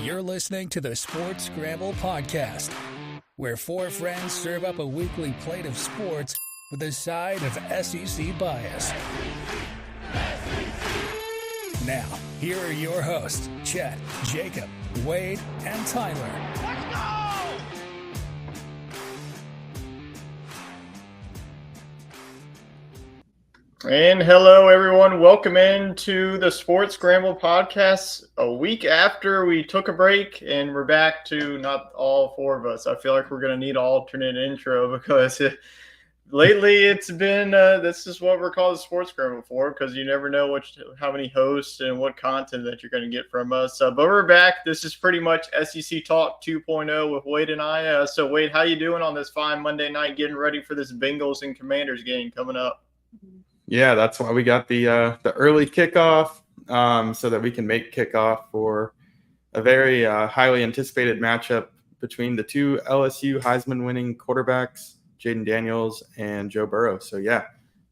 You're listening to the Sports Scramble podcast, where four friends serve up a weekly plate of sports with a side of SEC bias. Now, here are your hosts, Chet, Jacob, Wade, and Tyler. Let's go! And hello, everyone. Welcome into the Sports Scramble podcast. A week after we took a break, and we're back to not all four of us. I feel like we're going to need an alternate intro because lately it's been this is what we're called the Sports Scramble for, because you never know how many hosts and what content that you're going to get from us. But we're back. This is pretty much SEC Talk 2.0 with Wade and I. So Wade, how you doing on this fine Monday night, getting ready for this Bengals and Commanders game coming up? Yeah, that's why we got the early kickoff, so that we can make kickoff for a very highly anticipated matchup between the two LSU Heisman-winning quarterbacks, Jaden Daniels and Joe Burrow. So, yeah,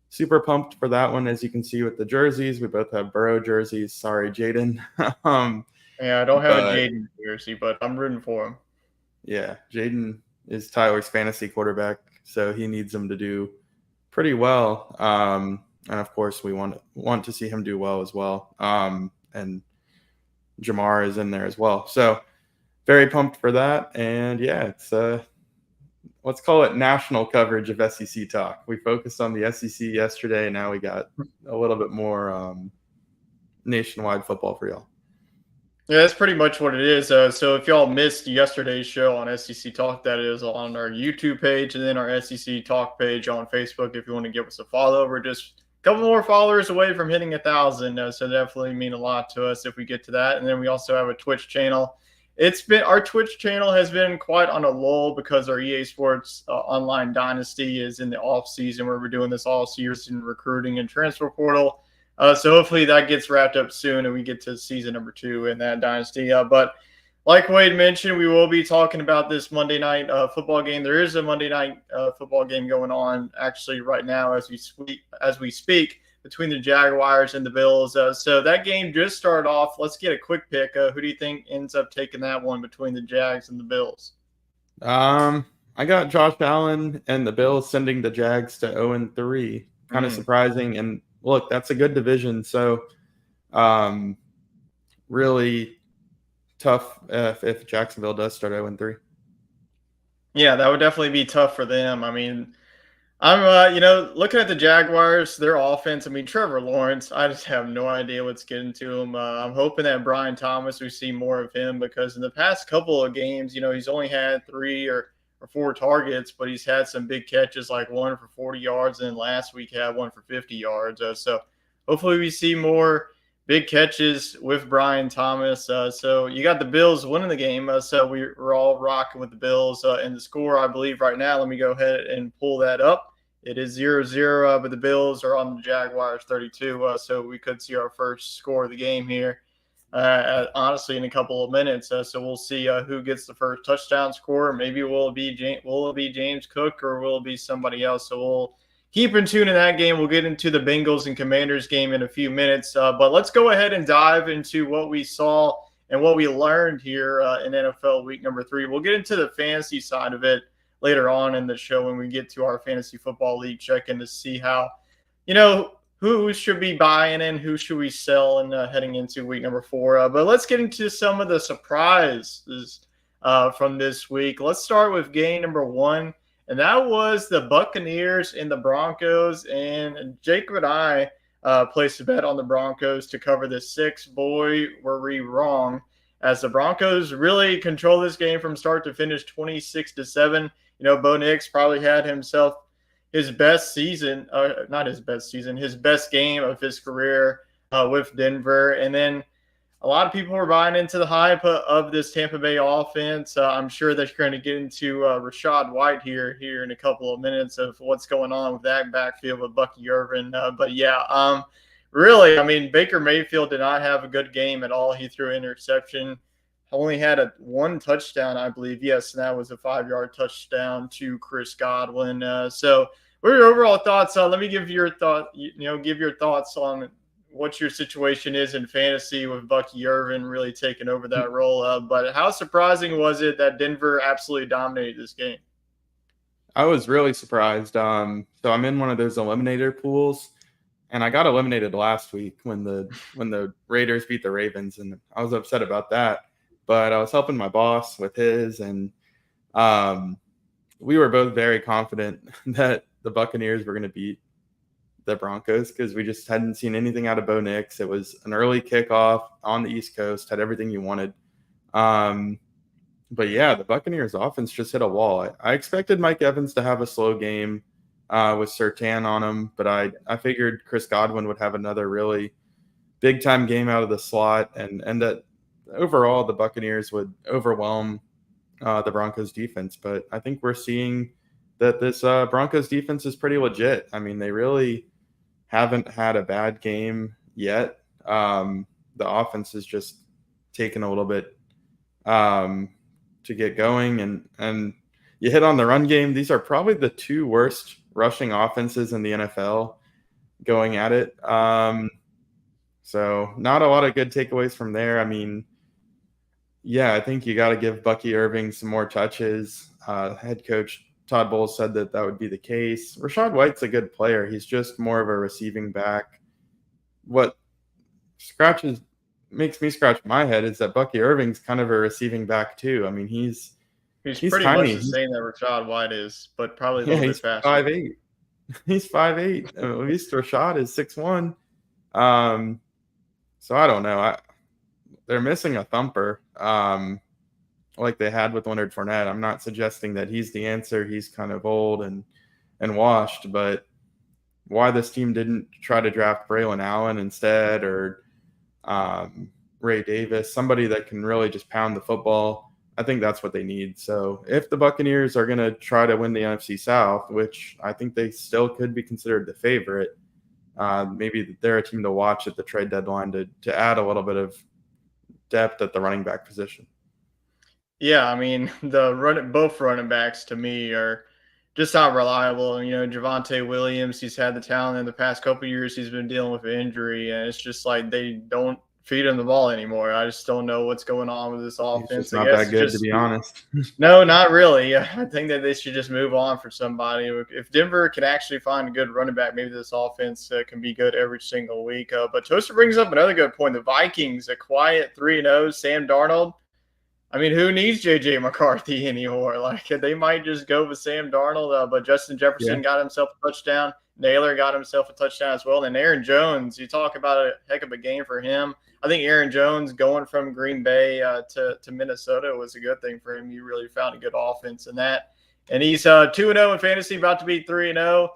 super pumped for that one. As you can see with the jerseys, we both have Burrow jerseys. Sorry, Jaden. Yeah, I don't have a Jaden jersey, but I'm rooting for him. Yeah, Jaden is Tyler's fantasy quarterback, so he needs him to do pretty well. And of course, we want to see him do well as well. And Jamar is in there as well. So very pumped for that. And yeah, it's let's call it national coverage of SEC talk. We focused on the SEC yesterday, and now we got a little bit more nationwide football for y'all. Yeah, that's pretty much what it is. So if y'all missed yesterday's show on SEC Talk, that is on our YouTube page and then our SEC Talk page on Facebook. If you want to give us a follow, we're just a couple more followers away from hitting 1,000. So definitely mean a lot to us if we get to that. And then we also have a Twitch channel. Our Twitch channel has been quite on a lull because our EA Sports Online Dynasty is in the off season, where we're doing this all season recruiting and transfer portal. So hopefully that gets wrapped up soon and we get to season number 2 in that dynasty. But like Wade mentioned, we will be talking about this Monday night football game. There is a Monday night football game going on actually right now as we speak between the Jaguars and the Bills. So that game just started off. Let's get a quick pick. Who do you think ends up taking that one between the Jags and the Bills? I got Josh Allen and the Bills sending the Jags to 0-3. Kind of surprising. And look, that's a good division. So really tough if Jacksonville does start 0-3. Yeah, that would definitely be tough for them. I mean, I'm looking at the Jaguars, their offense. I mean, Trevor Lawrence, I just have no idea what's getting to him. I'm hoping that Brian Thomas, we see more of him, because in the past couple of games, he's only had 3 or 4 targets, but he's had some big catches, like one for 40 yards, and last week had one for 50 yards. So hopefully we see more big catches with Brian Thomas. So you got the Bills winning the game. So we're all rocking with the Bills. And the score, I believe, right now, let me go ahead and pull that up. It is 0-0, but the Bills are on the Jaguars 32. So we could see our first score of the game here, honestly, in a couple of minutes. So we'll see who gets the first touchdown score. Maybe will it be James Cook, or will it be somebody else? So we'll keep in tune in that game. We'll get into the Bengals and Commanders game in a few minutes. But let's go ahead and dive into what we saw and what we learned here in NFL week number 3. We'll get into the fantasy side of it later on in the show when we get to our fantasy football league check-in to see how, who should be buying in, who should we sell, and heading into week number 4. But let's get into some of the surprises from this week. Let's start with game number 1. And that was the Buccaneers and the Broncos. And Jacob and I placed a bet on the Broncos to cover the 6. Boy, were we wrong, as the Broncos really control this game from start to finish, 26-7. Bo Nix probably had himself his best season, not his best season, his best game of his career with Denver. And then a lot of people were buying into the hype of this Tampa Bay offense. I'm sure that you're going to get into Rashad White here in a couple of minutes of what's going on with that backfield with Bucky Irvin. But yeah, really, I mean, Baker Mayfield did not have a good game at all. He threw an interception, only had one touchdown, I believe. Yes, and that was a 5-yard touchdown to Chris Godwin. So what are your overall thoughts? Let me give your thoughts on what your situation is in fantasy with Bucky Irvin really taking over that role. But how surprising was it that Denver absolutely dominated this game? I was really surprised. So I'm in one of those eliminator pools, and I got eliminated last week when the Raiders beat the Ravens, and I was upset about that. But I was helping my boss with his, and we were both very confident that the Buccaneers were going to beat the Broncos because we just hadn't seen anything out of Bo Nix. It was an early kickoff on the East Coast, had everything you wanted. But yeah, the Buccaneers offense just hit a wall. I expected Mike Evans to have a slow game with Surtain on him, but I figured Chris Godwin would have another really big time game out of the slot, and that overall the Buccaneers would overwhelm the Broncos defense. But I think we're seeing that this Broncos defense is pretty legit. I mean, they really haven't had a bad game yet. The offense has just taken a little bit to get going, and you hit on the run game. These are probably the two worst rushing offenses in the NFL going at it. So not a lot of good takeaways from there. I mean, yeah, I think you got to give Bucky Irving some more touches. Head coach Todd Bowles said that would be the case. Rachaad White's a good player. He's just more of a receiving back. What makes me scratch my head is that Bucky Irving's kind of a receiving back too. I mean, he's pretty tiny. much the same that Rachaad White is, but probably a little bit faster. 5'8". He's 5'8". At least Rachaad is 6'1". So I don't know. They're missing a thumper, like they had with Leonard Fournette. I'm not suggesting that he's the answer. He's kind of old and washed, but why this team didn't try to draft Braylon Allen instead, or Ray Davis, somebody that can really just pound the football. I think that's what they need. So if the Buccaneers are going to try to win the NFC South, which I think they still could be considered the favorite, maybe they're a team to watch at the trade deadline to add a little bit of depth at the running back position. Yeah, I mean, both running backs to me are just not reliable. You know, Javonte Williams, he's had the talent in the past couple of years. He's been dealing with an injury, and it's just like they don't feed him the ball anymore. I just don't know what's going on with this offense. He's just not that good, to be honest. No, not really. I think that they should just move on for somebody. If Denver can actually find a good running back, maybe this offense can be good every single week. But Toaster brings up another good point. The Vikings, a quiet 3-0, Sam Darnold. I mean, who needs J.J. McCarthy anymore? Like, they might just go with Sam Darnold, but Justin Jefferson got himself a touchdown. Naylor got himself a touchdown as well. And Aaron Jones, you talk about a heck of a game for him. I think Aaron Jones going from Green Bay to Minnesota was a good thing for him. He really found a good offense in that. And he's 2-0 in fantasy, about to be 3-0.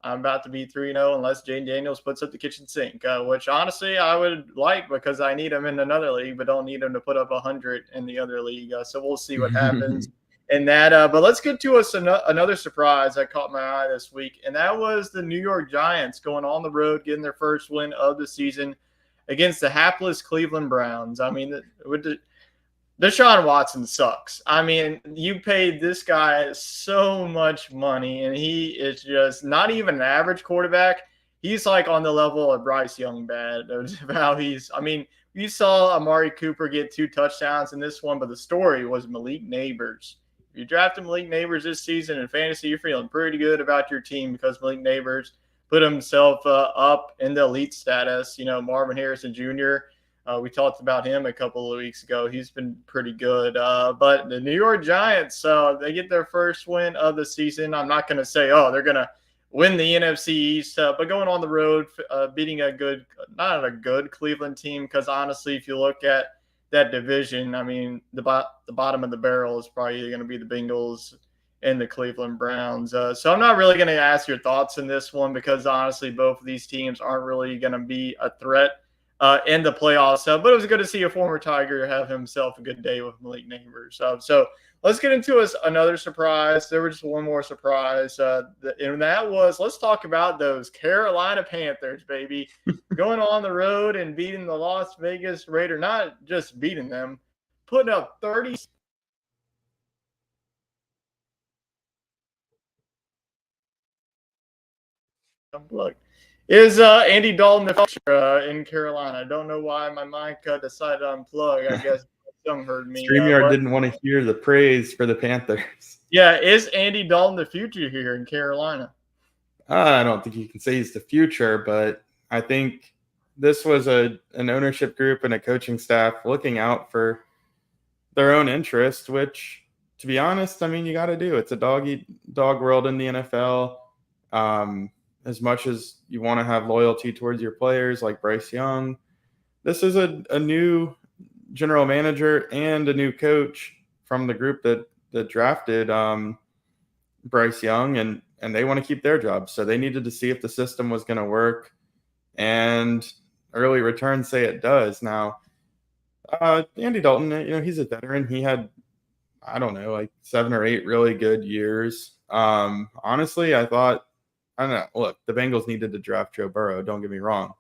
I'm about to be 3-0 unless Jane Daniels puts up the kitchen sink, which honestly I would like because I need him in another league, but don't need him to put up 100 in the other league. So we'll see what happens in that. But let's get to another surprise that caught my eye this week, and that was the New York Giants going on the road, getting their first win of the season against the hapless Cleveland Browns. I mean, Deshaun Watson sucks. I mean, you paid this guy so much money, and he is just not even an average quarterback. He's like on the level of Bryce Young bad. I mean, you saw Amari Cooper get 2 touchdowns in this one, but the story was Malik Neighbors. If you drafted Malik Neighbors this season in fantasy, you're feeling pretty good about your team because Malik Neighbors put himself up in the elite status. You know, Marvin Harrison Jr., we talked about him a couple of weeks ago. He's been pretty good. But the New York Giants, they get their first win of the season. I'm not going to say, they're going to win the NFC East, but going on the road, beating not a good Cleveland team, because honestly, if you look at that division, I mean, the bottom of the barrel is probably going to be the Bengals and the Cleveland Browns. So I'm not really going to ask your thoughts in this one because honestly, both of these teams aren't really going to be a threat in the playoffs. But it was good to see a former Tiger have himself a good day with Malik Neighbors. So let's get into another surprise. There was just one more surprise, and that was, let's talk about those Carolina Panthers, baby. Going on the road and beating the Las Vegas Raiders, not just beating them, putting up 30. Look, Is Andy Dalton the future in Carolina? I don't know why my mic decided to unplug. I guess Young heard me. StreamYard didn't want to hear the praise for the Panthers. Yeah, is Andy Dalton the future here in Carolina? I don't think you can say he's the future, but I think this was an ownership group and a coaching staff looking out for their own interest, which, to be honest, I mean, you got to do. It's a dog world in the NFL. As much as you want to have loyalty towards your players like Bryce Young, this is a new general manager and a new coach from the group that drafted Bryce Young, and they want to keep their jobs. So they needed to see if the system was going to work, and early returns say it does. Now, Andy Dalton, he's a veteran. He had, I don't know, like 7 or 8 really good years. Honestly, I don't know. Look, the Bengals needed to draft Joe Burrow. Don't get me wrong.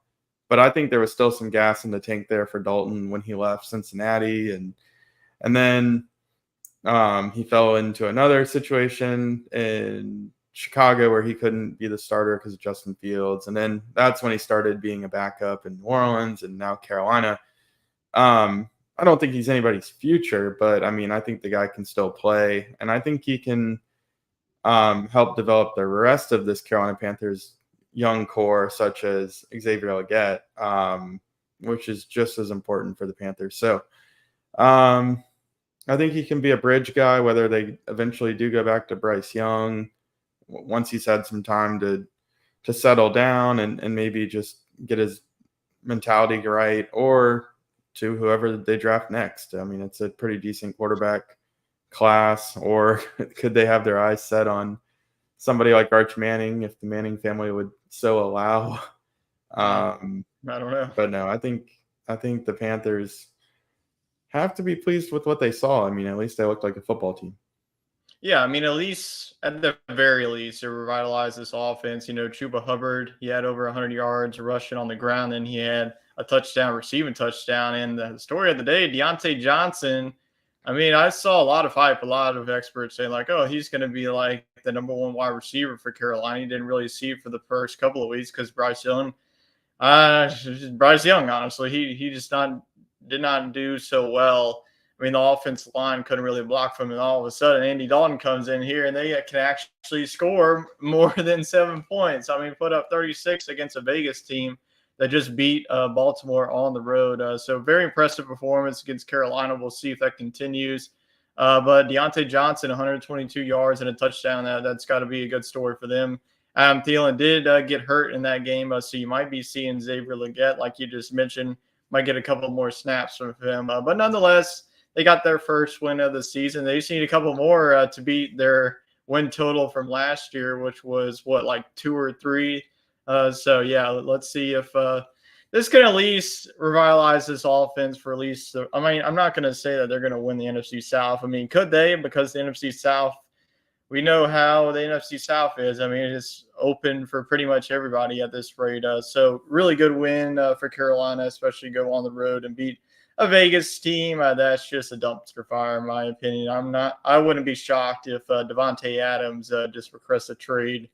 But I think there was still some gas in the tank there for Dalton when he left Cincinnati. And then he fell into another situation in Chicago where he couldn't be the starter because of Justin Fields. And then that's when he started being a backup in New Orleans and now Carolina. I don't think he's anybody's future, but I mean, I think the guy can still play. And I think he can help develop the rest of this Carolina Panthers young core, such as Xavier Legette, which is just as important for the Panthers. So I think he can be a bridge guy, whether they eventually do go back to Bryce Young once he's had some time to settle down and maybe just get his mentality right, or to whoever they draft next. I mean, it's a pretty decent quarterback class. Or could they have their eyes set on somebody like Arch Manning if the Manning family would so allow? I don't know. But no, I think the Panthers have to be pleased with what they saw. I mean, at least they looked like a football team. Yeah, I mean, at the very least, it revitalized this offense. Chuba Hubbard, he had over 100 yards rushing on the ground, and he had a receiving touchdown. And the story of the day, Deontay Johnson. I mean, I saw a lot of hype, a lot of experts saying like, oh, he's going to be like the number 1 wide receiver for Carolina. You didn't really see it for the first couple of weeks because Bryce Young, honestly, he just did not do so well. I mean, the offensive line couldn't really block for him, and all of a sudden, Andy Dalton comes in here, and they can actually score more than 7 points. I mean, put up 36 against a Vegas team that just beat Baltimore on the road. So very impressive performance against Carolina. We'll see if that continues. But Deontay Johnson, 122 yards and a touchdown. That's got to be a good story for them. Adam Thielen did get hurt in that game, so you might be seeing Xavier Legette, like you just mentioned, might get a couple more snaps from him. But nonetheless, they got their first win of the season. They just need a couple more to beat their win total from last year, which was like 2 or 3. So yeah, let's see if this can at least revitalize this offense for at least. I mean, I'm not going to say that they're going to win the NFC South. I mean, could they? Because the NFC South, we know how the NFC South is. I mean, it's open for pretty much everybody at this rate. So really good win for Carolina, especially go on the road and beat a Vegas team. That's just a dumpster fire, in my opinion. I wouldn't be shocked if Devontae Adams just requests a trade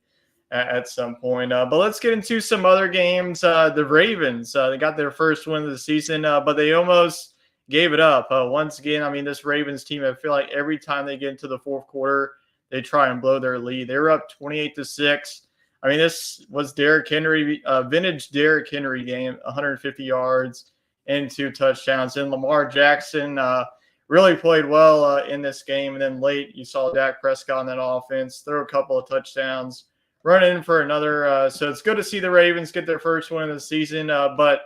at some point. But let's get into some other games. The Ravens, they got their first win of the season, but they almost gave it up. Once again, I mean, this Ravens team, I feel like every time they get into the fourth quarter, they try and blow their lead. They were up 28-6. I mean, this was Derrick Henry, vintage Derrick Henry game, 150 yards and 2 touchdowns. And Lamar Jackson really played well in this game. And then late, you saw Dak Prescott on that offense throw a couple of touchdowns, run in for another. So it's good to see the Ravens get their first win of the season. But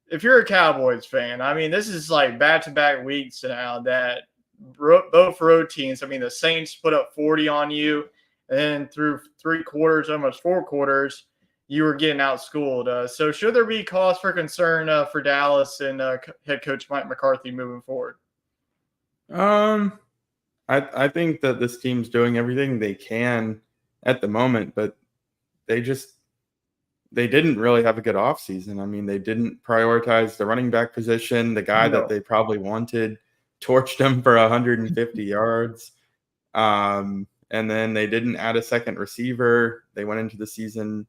if you're a Cowboys fan, I mean, this is like back-to-back weeks now that both road teams, I mean, the Saints put up 40 on you, and then through 3 quarters, almost 4 quarters, you were getting outschooled. So should there be cause for concern for Dallas and head coach Mike McCarthy moving forward? I think that this team's doing everything they can at the moment, but they didn't really have a good offseason. I mean, they didn't prioritize the running back position. The guy that they probably wanted torched him for 150 yards. And then they didn't add a second receiver. They went into the season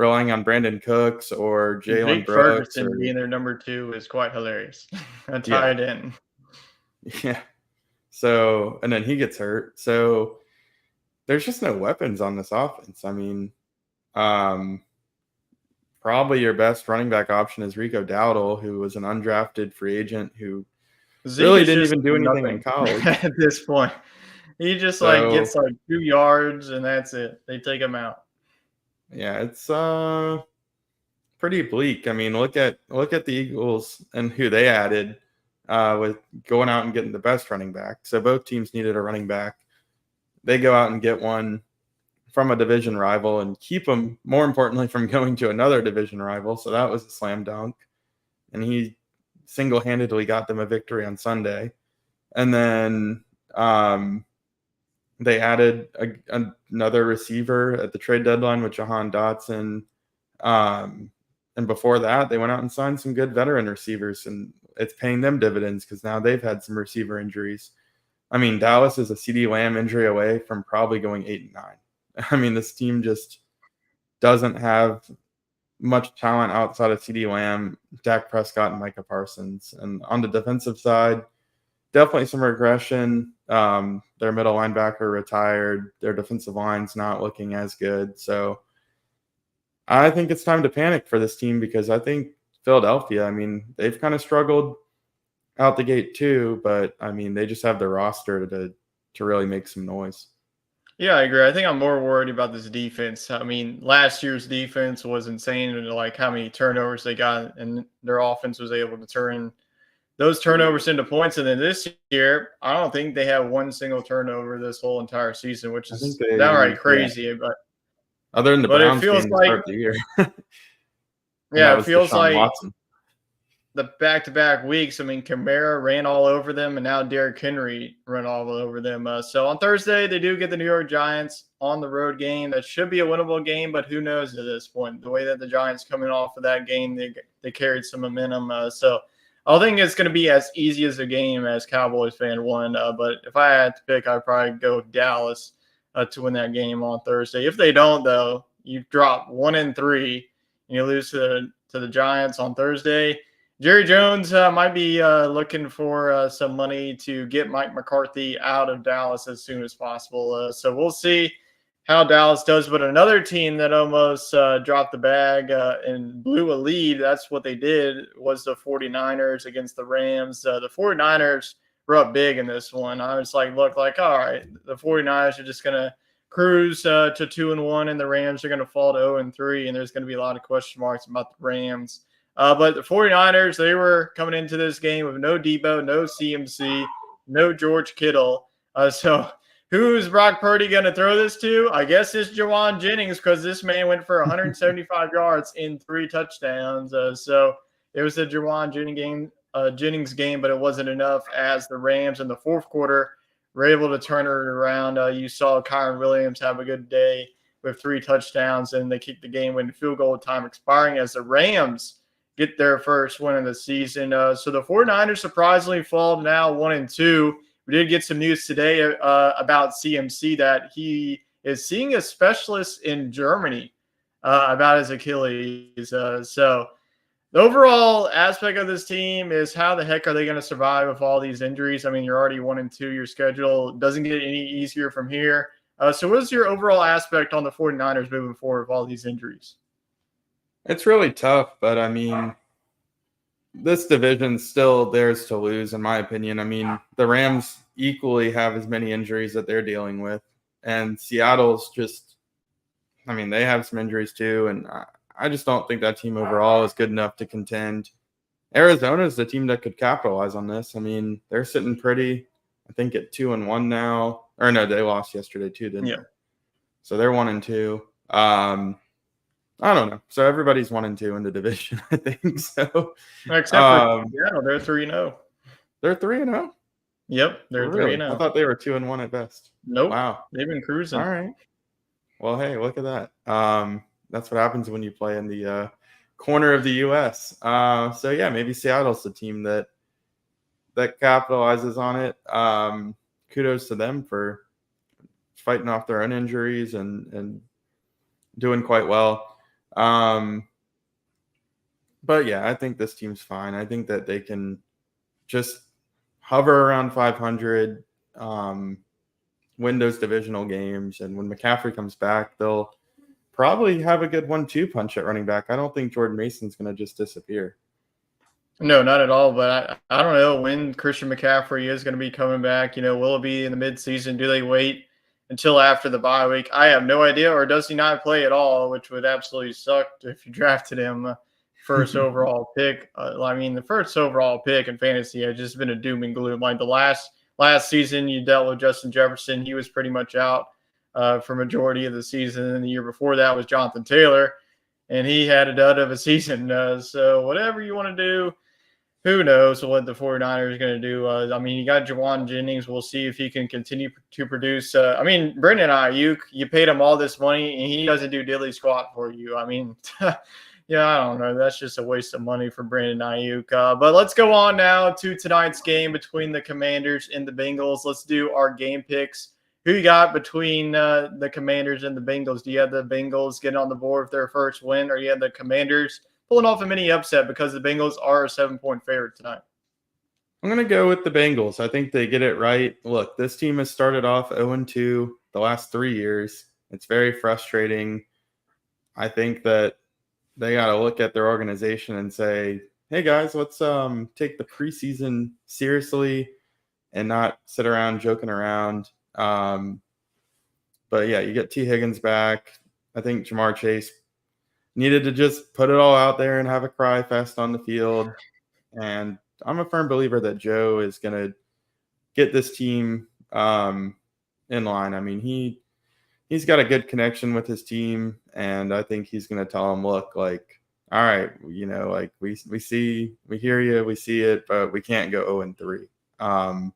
relying on Brandon Cooks or Jalen Jake Brooks. Ferguson being their number 2 is quite hilarious. A Yeah. tight end. Yeah. So, and then he gets hurt. So there's just no weapons on this offense. I mean, probably your best running back option is Rico Dowdle, who was an undrafted free agent who Zeke really is didn't just even do anything nothing in college. at this point. He just gets 2 yards and that's it. They take him out. Yeah, it's pretty bleak. I mean, look at the Eagles and who they added with going out and getting the best running back. So both teams needed a running back. They go out and get one from a division rival and keep him, more importantly, from going to another division rival. So that was a slam dunk. And he single-handedly got them a victory on Sunday. And then they added another receiver at the trade deadline with Jahan Dotson. And before that, they went out and signed some good veteran receivers, and it's paying them dividends because now they've had some receiver injuries. I mean, Dallas is a CeeDee Lamb injury away from probably going 8-9. I mean, this team just doesn't have much talent outside of CeeDee Lamb, Dak Prescott, and Micah Parsons. And on the defensive side, definitely some regression. Their middle linebacker retired. Their defensive line's not looking as good. So I think it's time to panic for this team because I think Philadelphia, I mean, they've kind of struggled out the gate too, but I mean, they just have the roster to really make some noise. Yeah, I agree. I think I'm more worried about this defense. I mean, last year's defense was insane, and like how many turnovers they got, and their offense was able to turn those turnovers into points. And then this year, I don't think they have one single turnover this whole entire season, which is downright crazy. Yeah. But other than the Browns game to start the year, yeah, it feels like Watson. The back-to-back weeks. I mean, Kamara ran all over them, and now Derrick Henry ran all over them. So on Thursday, they do get the New York Giants on the road game. That should be a winnable game, but who knows at this point? The way that the Giants coming off of that game, they carried some momentum. So I don't think it's going to be as easy as a game as Cowboys fan won. But if I had to pick, I'd probably go with Dallas to win that game on Thursday. If they don't, though, you drop 1-3 and you lose to the Giants on Thursday. Jerry Jones might be looking for some money to get Mike McCarthy out of Dallas as soon as possible. So we'll see how Dallas does. But another team that almost dropped the bag and blew a lead, that's what they did, was the 49ers against the Rams. The 49ers were up big in this one. I was like, all right, the 49ers are just going to cruise to 2-1, and the Rams are going to fall to 0-3, and there's going to be a lot of question marks about the Rams. But the 49ers, they were coming into this game with no Debo, no CMC, no George Kittle. So who's Brock Purdy going to throw this to? I guess it's Jawan Jennings because this man went for 175 yards in 3 touchdowns. So it was a Jawan Jennings game, but it wasn't enough as the Rams in the fourth quarter were able to turn it around. You saw Kyron Williams have a good day with 3 touchdowns, and they kicked the game-winning field goal with time expiring as the Rams get their first win of the season. So the 49ers surprisingly fall now 1-2. We did get some news today about CMC that he is seeing a specialist in Germany about his Achilles. So the overall aspect of this team is how the heck are they going to survive with all these injuries? I mean, you're already 1-2. Your schedule doesn't get any easier from here. So what's your overall aspect on the 49ers moving forward with all these injuries? It's really tough, but I mean, this division's still theirs to lose, in my opinion. I mean, the Rams equally have as many injuries that they're dealing with, and Seattle's just, I mean, they have some injuries too, and I just don't think that team overall is good enough to contend. Arizona is the team that could capitalize on this. I mean, they're sitting pretty, I think, at 2-1 now. Or no, they lost yesterday too, didn't they? So they're 1-2. I don't know. So everybody's 1-2 in the division, I think. So except for Seattle, they're 3-0. They're 3-0? Yep, they're 3-0. I thought they were 2-1 at best. Nope. Wow. They've been cruising. All right. Well, hey, look at that. That's what happens when you play in the corner of the U.S. So yeah, maybe Seattle's the team that capitalizes on it. Kudos to them for fighting off their own injuries and doing quite well. But yeah, I think this team's fine. I think that they can just hover around 500, win those divisional games, and when McCaffrey comes back, they'll probably have a good 1-2 punch at running back. I don't think Jordan Mason's going to just disappear. No, not at all. But I don't know when Christian McCaffrey is going to be coming back. Will it be in the midseason? Do they wait until after the bye week? I have no idea. Or does he not play at all, which would absolutely suck if you drafted him first overall pick. The first overall pick in fantasy has just been a doom and gloom. Like the last season, you dealt with Justin Jefferson. He was pretty much out for majority of the season. And the year before that was Jonathan Taylor, and he had a dud of a season. So whatever you want to do, who knows what the 49ers are going to do. You got Jawan Jennings. We'll see if he can continue to produce. Brandon Ayuk, you paid him all this money, and he doesn't do diddly squat for you. Yeah, I don't know. That's just a waste of money for Brandon Ayuk. But let's go on now to tonight's game between the Commanders and the Bengals. Let's do our game picks. Who you got between the Commanders and the Bengals? Do you have the Bengals getting on the board with their first win, or you have the Commanders pulling off a mini upset because the Bengals are a 7-point favorite tonight? I'm going to go with the Bengals. I think they get it right. Look, this team has started off 0-2 the last 3 years. It's very frustrating. I think that they got to look at their organization and say, hey, guys, let's take the preseason seriously and not sit around joking around. But, yeah, you get T. Higgins back. I think Jamar Chase needed to just put it all out there and have a cry fest on the field. And I'm a firm believer that Joe is going to get this team in line. He's got a good connection with his team, and I think he's going to tell them, look, all right, we hear you, we see it, but we can't go 0-3.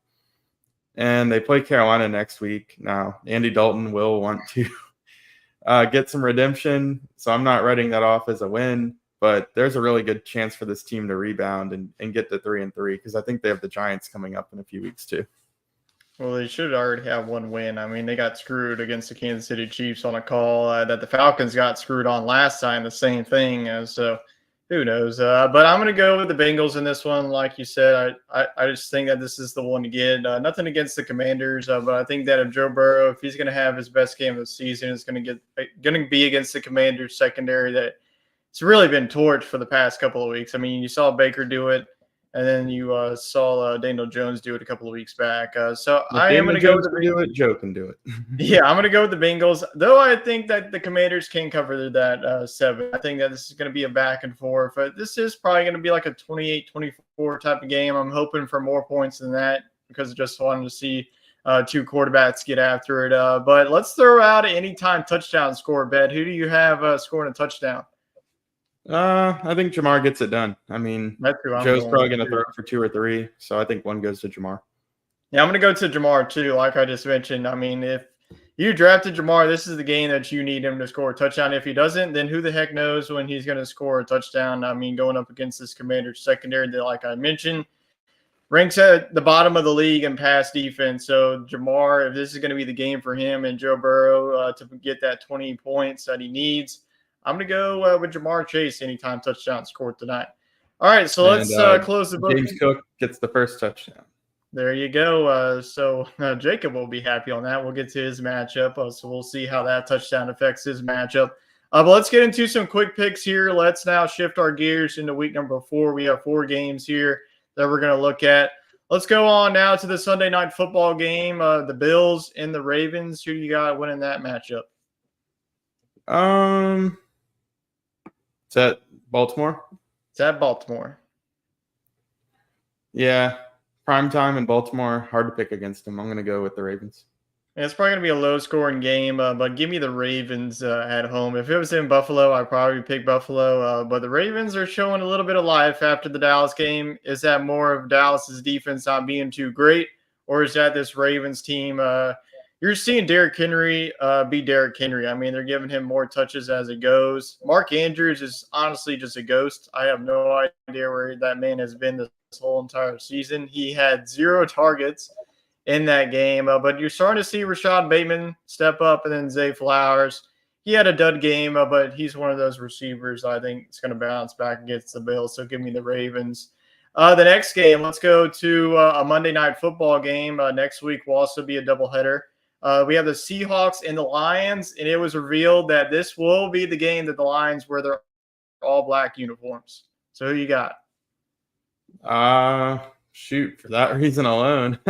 And they play Carolina next week. Now, Andy Dalton will want to get some redemption, so I'm not writing that off as a win, but there's a really good chance for this team to rebound and get to 3-3 because I think they have the Giants coming up in a few weeks too. Well, they should already have one win. They got screwed against the Kansas City Chiefs on a call that the Falcons got screwed on last time, the same thing. So who knows? But I'm going to go with the Bengals in this one. Like you said, I just think that this is the one to get. Nothing against the Commanders, but I think that if Joe Burrow, if he's going to have his best game of the season, it's going to be against the Commanders secondary that it's really been torched for the past couple of weeks. You saw Baker do it. And then you saw Daniel Jones do it a couple of weeks back. So I am going to go with the Bengals. Joe can do it. Yeah, I'm going to go with the Bengals. Though I think that the Commanders can cover that 7. I think that this is going to be a back and forth. But this is probably going to be like a 28-24 type of game. I'm hoping for more points than that because I just wanted to see 2 quarterbacks get after it. But let's throw out an anytime touchdown score bet. Who do you have scoring a touchdown? I think Jamar gets it done. Joe's probably going to throw for 2 or 3, so I think one goes to Jamar. Yeah, I'm going to go to Jamar too, like I just mentioned. If you drafted Jamar, this is the game that you need him to score a touchdown. If he doesn't, then who the heck knows when he's going to score a touchdown. Going up against this Commanders secondary that, like I mentioned, ranks at the bottom of the league in pass defense. So Jamar, if this is going to be the game for him and Joe Burrow to get that 20 points that he needs, I'm going to go with Jamar Chase anytime touchdown scored tonight. All right, so let's close the book. James Cook gets the first touchdown. There you go. So Jacob will be happy on that. We'll get to his matchup. So we'll see how that touchdown affects his matchup. But let's get into some quick picks here. Let's now shift our gears into week number 4. We have 4 games here that we're going to look at. Let's go on now to the Sunday night football game, the Bills and the Ravens. Who do you got winning that matchup? Is that Baltimore? It's at Baltimore. Yeah, prime time in Baltimore. Hard to pick against them. I'm going to go with the Ravens. It's probably going to be a low-scoring game, but give me the Ravens at home. If it was in Buffalo, I'd probably pick Buffalo. But the Ravens are showing a little bit of life after the Dallas game. Is that more of Dallas's defense not being too great, or is that this Ravens team you're seeing Derrick Henry be Derrick Henry. They're giving him more touches as it goes. Mark Andrews is honestly just a ghost. I have no idea where that man has been this whole entire season. He had 0 targets in that game, but you're starting to see Rashad Bateman step up, and then Zay Flowers. he had a dud game, but he's one of those receivers I think is going to bounce back against the Bills. So give me the Ravens. The next game, let's go to a Monday Night Football game. Next week will also be a doubleheader. We have the Seahawks and the Lions, and it was revealed that this will be the game that the Lions wear their all-black uniforms. So who you got? Shoot, for that reason alone.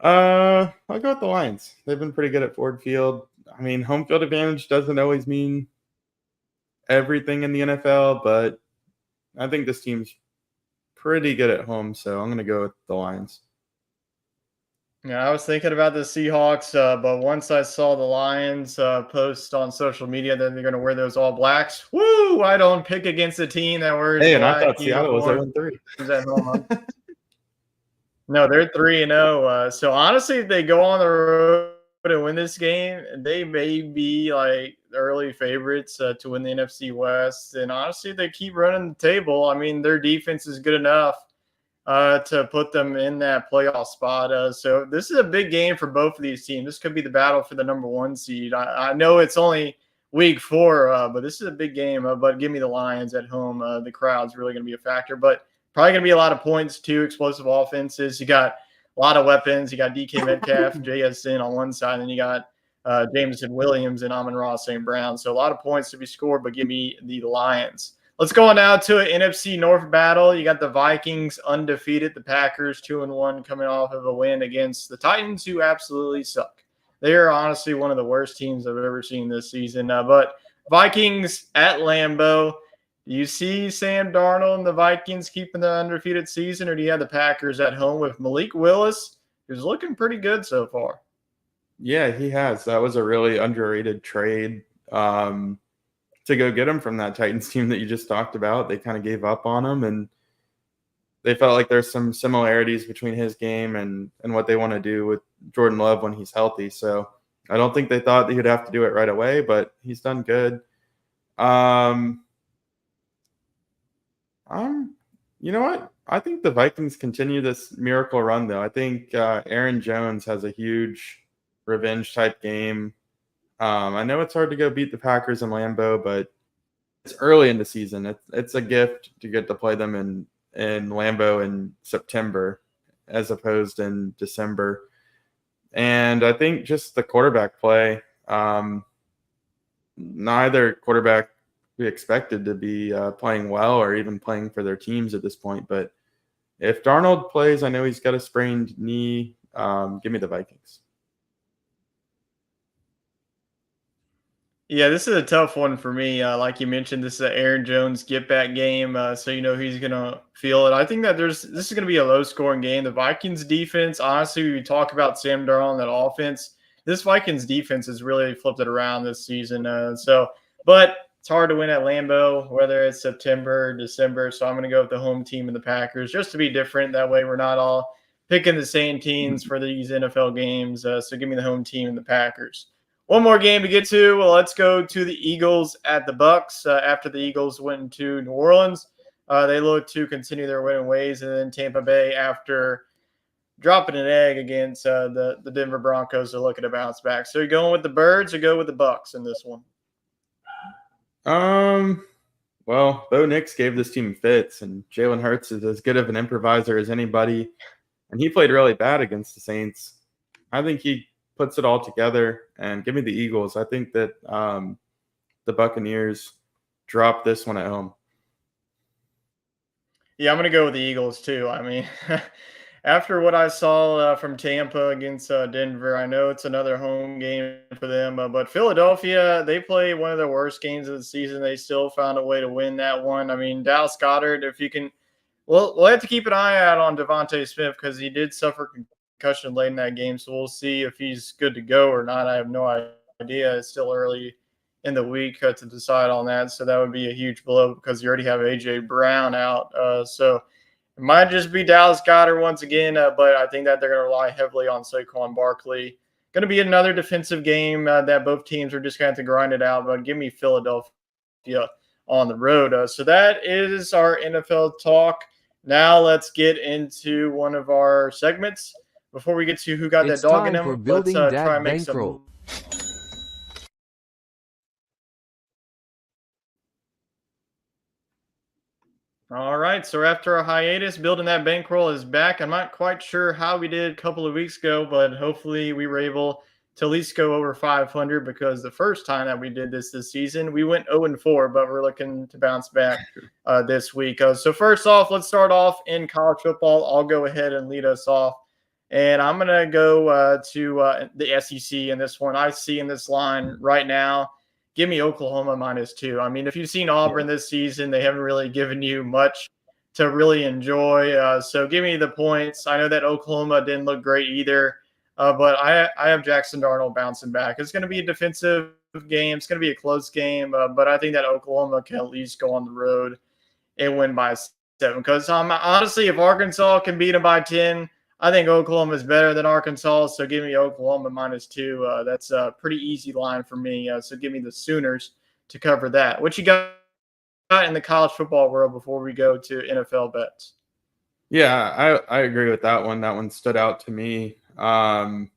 I'll go with the Lions. They've been pretty good at Ford Field. I mean, home field advantage doesn't always mean everything in the NFL, but I think this team's pretty good at home, so I'm going to go with the Lions. Yeah, I was thinking about the Seahawks, but once I saw the Lions post on social media that they're going to wear those all blacks, woo! I don't pick against a team that wears Hey, and black I thought Seattle was 0-3. At home. No, they're 3-0. So honestly, if they go on the road and win this game, they may be like the early favorites to win the NFC West. And honestly, they keep running the table. I mean, their defense is good enough to put them in that playoff spot. So this is a big game for both of these teams. This could be the battle for the number 1 seed. I know it's only week 4, but this is a big game. But give me the Lions at home. The crowd's really going to be a factor. But probably going to be a lot of points, too, explosive offenses. You got a lot of weapons. You got DK Metcalf, JSN on one side, and then you got Jameson Williams and Amon-Ra St. Brown. So a lot of points to be scored, but give me the Lions. Let's go on now to an NFC North battle. You got the Vikings undefeated, the Packers 2-1 coming off of a win against the Titans, who absolutely suck. They are honestly one of the worst teams I've ever seen this season. But Vikings at Lambeau. Do you see Sam Darnold and the Vikings keeping the undefeated season, or do you have the Packers at home with Malik Willis, who's looking pretty good so far? Yeah, he has. That was a really underrated trade to go get him from that Titans team that you just talked about. They kind of gave up on him, and they felt like there's some similarities between his game and what they want to do with Jordan Love when he's healthy. So I don't think they thought that he'd have to do it right away, but he's done good. You know what? I think the Vikings continue this miracle run, though. I think Aaron Jones has a huge revenge type game. I know it's hard to go beat the Packers in Lambeau, but it's early in the season. It's a gift to get to play them in Lambeau in September as opposed in December. And I think just the quarterback play, neither quarterback we expected to be playing well or even playing for their teams at this point. But if Darnold plays, I know he's got a sprained knee. Give me the Vikings. Yeah, this is a tough one for me. Like you mentioned, this is an Aaron Jones get-back game, so you know he's going to feel it. I think that this is going to be a low-scoring game. The Vikings defense, honestly, we talk about Sam Darnold and that offense. This Vikings defense has really flipped it around this season. But it's hard to win at Lambeau, whether it's September or December. So I'm going to go with the home team and the Packers just to be different. That way we're not all picking the same teams for these NFL games. So give me the home team and the Packers. One more game to get to. Well, let's go to the Eagles at the Bucks. After the Eagles went into New Orleans, they look to continue their winning ways. And then Tampa Bay, after dropping an egg against the Denver Broncos, are looking to bounce back. So you're going with the Birds or go with the Bucks in this one? Well, Bo Nix gave this team fits, and Jalen Hurts is as good of an improviser as anybody. And he played really bad against the Saints. I think he puts it all together, and give me the Eagles. I think that the Buccaneers drop this one at home. Yeah, I'm going to go with the Eagles too. I mean, after what I saw from Tampa against Denver, I know it's another home game for them. But Philadelphia, they play one of the worst games of the season. They still found a way to win that one. I mean, Dallas Goedert, if you can – we'll have to keep an eye out on Devontae Smith because he did suffer concussion late in that game, so we'll see if he's good to go or not. I have no idea. It's still early in the week to decide on that, so that would be a huge blow because you already have A.J. Brown out. So it might just be Dallas Goedert once again, but I think that they're going to rely heavily on Saquon Barkley. Going to be another defensive game that both teams are just going to have to grind it out, but give me Philadelphia on the road. So that is our NFL talk. Now let's get into one of our segments. Before we get to who got that dog in him, let's try and make some All right, so after a hiatus, building that bankroll is back. I'm not quite sure how we did a couple of weeks ago, but hopefully we were able to at least go over 500 because the first time that we did this season, we went 0-4, but we're looking to bounce back this week. So first off, let's start off in college football. I'll go ahead and lead us off. And I'm going to go to the SEC in this one. I see in this line right now, give me Oklahoma -2. I mean, if you've seen Auburn this season, they haven't really given you much to really enjoy. So give me the points. I know that Oklahoma didn't look great either, but I have Jackson Darnold bouncing back. It's going to be a defensive game. It's going to be a close game, but I think that Oklahoma can at least go on the road and win by 7. Because honestly, if Arkansas can beat them by 10, I think Oklahoma is better than Arkansas, so give me Oklahoma -2. That's a pretty easy line for me. So give me the Sooners to cover that. What you got in the college football world before we go to NFL bets? Yeah, I agree with that one. That one stood out to me. I'm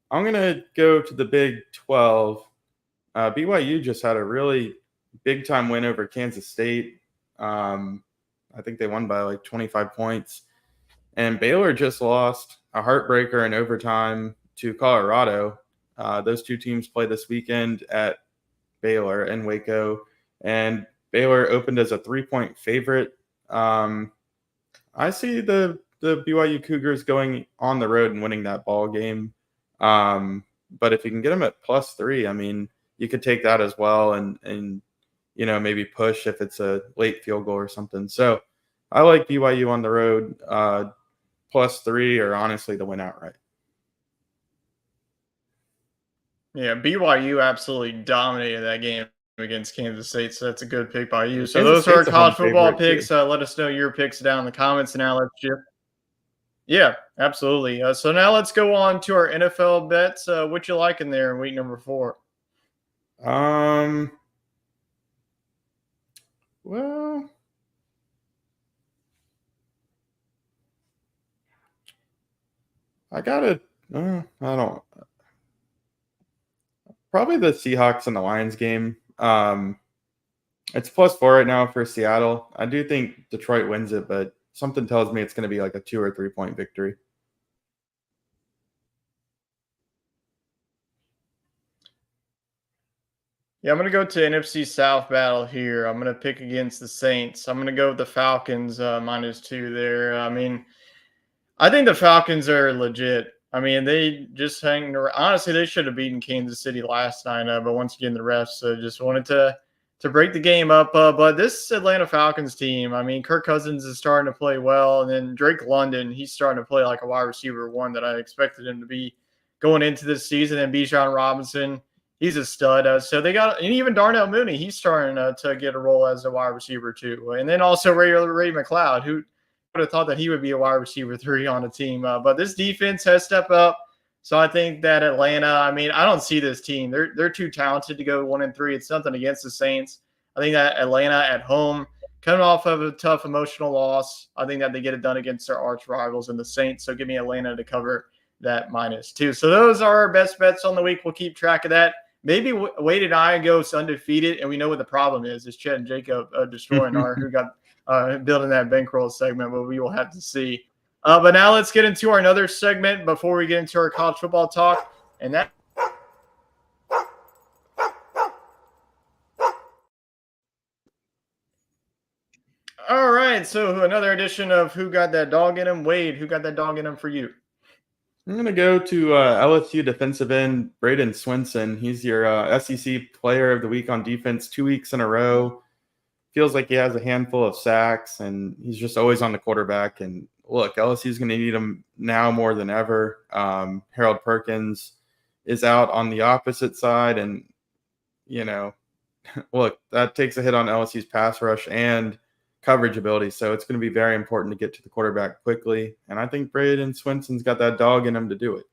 going to go to the Big 12. BYU just had a really big-time win over Kansas State. I think they won by like 25 points. And Baylor just lost a heartbreaker in overtime to Colorado. Those two teams play this weekend at Baylor and Waco. And Baylor opened as a 3-point favorite. I see the BYU Cougars going on the road and winning that ball game. But if you can get them at +3, I mean, you could take that as well and maybe push if it's a late field goal or something. So I like BYU on the road +3, or honestly the win outright. Yeah, BYU absolutely dominated that game against Kansas State, so that's a good pick by you. So those are our college football picks. Let us know your picks down in the comments. Now let's shift. Yeah, absolutely. So now let's go on to our NFL bets. What you like in there in week number 4? Well, I gotta. I don't. Probably the Seahawks and the Lions game. It's +4 right now for Seattle. I do think Detroit wins it, but something tells me it's going to be like a 2 or 3 point victory. Yeah, I'm going to go to NFC South battle here. I'm going to pick against the Saints. I'm going to go with the Falcons -2 there. I mean, I think the Falcons are legit. I mean, they just honestly, they should have beaten Kansas City last night, but once again, the refs just wanted to break the game up. But this Atlanta Falcons team, I mean, Kirk Cousins is starting to play well, and then Drake London, he's starting to play like a wide receiver one that I expected him to be going into this season. And Bijan Robinson, he's a stud. So they got, and even Darnell Mooney, he's starting to get a role as a wide receiver too. And then also Ray McLeod, who would have thought that he would be a wide receiver 3 on a team. But this defense has stepped up. So I think that Atlanta, I mean, I don't see this team. They're too talented to go 1-3. It's nothing against the Saints. I think that Atlanta at home, coming off of a tough emotional loss, I think that they get it done against their arch rivals in the Saints. So give me Atlanta to cover that -2. So those are our best bets on the week. We'll keep track of that. Maybe Wade and I go undefeated, and we know what the problem is Chet and Jacob destroying our who got building that bankroll segment, but we will have to see. But now let's get into our another segment before we get into our college football talk, and that. All right, so another edition of Who Got That Dog in Him? Wade, who got that dog in him for you? I'm going to go to LSU defensive end Braden Swinson. He's your SEC player of the week on defense 2 weeks in a row. Feels like he has a handful of sacks, and he's just always on the quarterback. And look, LSU's going to need him now more than ever. Harold Perkins is out on the opposite side, and, look, that takes a hit on LSU's pass rush and coverage ability. So it's going to be very important to get to the quarterback quickly. And I think Braden Swinson's got that dog in him to do it.